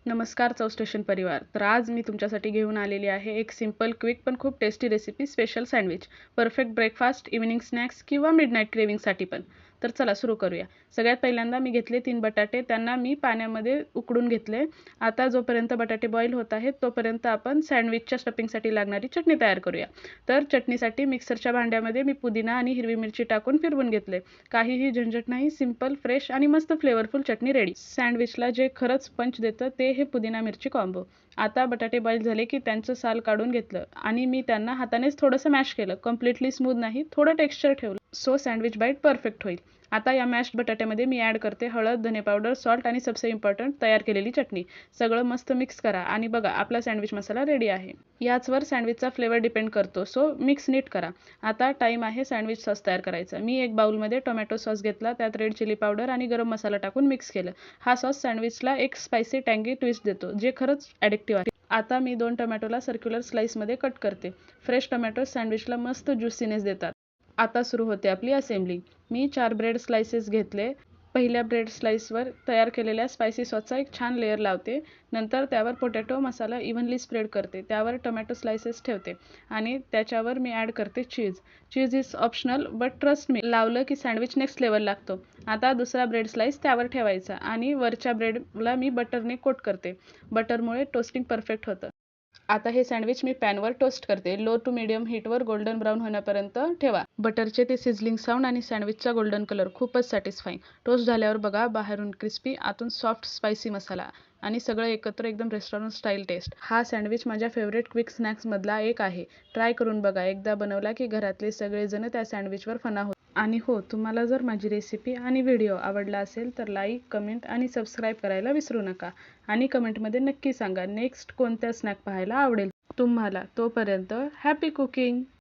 नमस्कार चव स्टेशन परिवार. तर आज मी तुमच्यासाठी घेऊन आलेली आहे एक सिंपल, क्विक पण खूप tasty recipe special sandwich. Perfect breakfast, evening snacks किंवा मिडनाईट क्रेव्हिंगसाठी पण. तर चला सुरू करूया. सगळ्यात पहिल्यांदा मी घेतले 3 बटाटे. त्यांना मी पाण्यामध्ये उकडून घेतले. आता जोपर्यंत बटाटे बॉईल होत आहेत तोपर्यंत आपण सँडविचच्या स्टफिंगसाठी लागणारी चटणी तयार करूया. तर चटणीसाठी मिक्सरच्या भांड्यामध्ये मी पुदिना आणि हिरवी मिरची टाकून फिरवून घेतले. काहीही झंझट नाही, सिंपल, फ्रेश आणि मस्त फ्लेवरफुल चटणी रेडी. सँडविचला जे खरंच पंच देतं ते हे पुदिना मिरची कॉम्बो. आता बटाटे बॉईल झाले की त्यांचं साल काढून घेतलं आणि मी त्यांना हातानेच थोडंसं मॅश केलं. कम्प्लिटली स्मूथ नाही, थोडं टेक्स्चर ठेवलं. सो सँडविच बाईट परफेक्ट होईल. आता या मॅश्ड बटाट्यामध्ये मी ॲड करते हळद, धने पावडर, सॉल्ट आणि सबसे इम्पॉर्टंट तयार केलेली चटणी. सगळं मस्त मिक्स करा आणि बघा आपला सँडविच मसाला रेडी आहे. याचवर सँडविचचा फ्लेवर डिपेंड करतो, सो मिक्स नीट करा. आता टाईम आहे सँडविच सॉस तयार करायचा. मी एक बाउलमध्ये टोमॅटो सॉस घेतला, त्यात रेड चिली पावडर आणि गरम मसाला टाकून मिक्स केलं. हा सॉस सँडविचला एक स्पायसी टँगी ट्विस्ट देतो, जे खरंच ॲडिक्टिव्ह आहे. आता मी 2 टोमॅटोला सर्क्युलर स्लाइसमध्ये कट करते. फ्रेश टोमॅटो सँडविचला मस्त ज्युसीनेस देतात. आता सुरू होते आपली असेंबली. मी 4 ब्रेड स्लाइसेस घेतले. पहिल्या ब्रेड स्लाइसवर तयार केलेल्या स्पायसी सॉसचा एक छान लेयर लावते. नंतर त्यावर पोटॅटो मसाला इव्हनली स्प्रेड करते. त्यावर टोमॅटो स्लाइसेस ठेवते आणि त्याच्यावर मी ॲड करते cheese. Cheese is optional but trust me, लावलं की सँडविच नेक्स्ट लेवल लागतो. आता दुसरा ब्रेड स्लाइस त्यावर ठेवायचा आणि वरच्या ब्रेडला मी बटरने कोट करते. बटरमुळे टोस्टिंग परफेक्ट होतं. आता हे सँडविच मी पॅनवर टोस्ट करते. लो टू मीडियम हीटवर गोल्डन ब्राऊन होण्यापर्यंत ठेवा. बटरचे ते सिझलिंग साऊंड आणि सँडविचचा गोल्डन कलर खूपच सॅटिस्फाईंग. टोस्ट झाल्यावर बघा, बाहेरून क्रिस्पी, आतून सॉफ्ट स्पायसी मसाला आणि सगळं एकत्र एकदम रेस्टॉरंट स्टाईल टेस्ट. हा सँडविच माझ्या फेवरेट क्विक स्नॅक्समधला एक आहे. ट्राय करून बघा. एकदा बनवला की घरातले सगळेजण त्या सँडविचवर फना होतात. आणि हो, तुम्हाला जर माझी रेसिपी आणि व्हिडिओ आवडला असेल तर लाईक, कमेंट आणि सबस्क्राईब करायला विसरू नका. आणि कमेंटमध्ये नक्की सांगा नेक्स्ट कोणत्या स्नॅक पाहायला आवडेल तुम्हाला. तोपर्यंत हॅपी कुकिंग.